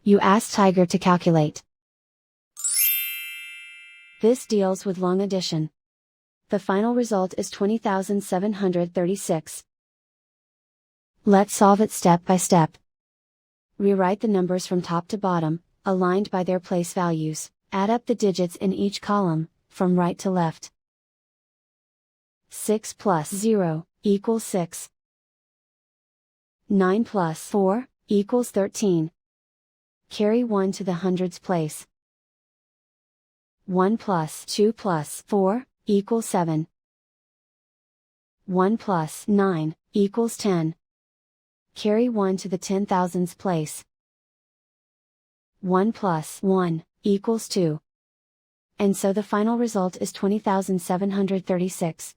You ask Tiger to calculate. This deals with long addition. The final result is 20,736. Let's solve it step by step. Rewrite the numbers from top to bottom, aligned by their place values. Add up the digits in each column, from right to left. 6 plus 0 equals 6. 9 plus 4 equals 13. Carry 1 to the hundreds place. 1 plus 2 plus 4 equals 7. 1 plus 9 equals 10. Carry 1 to the 10,000s place. 1 plus 1 equals 2. And so the final result is 20,736.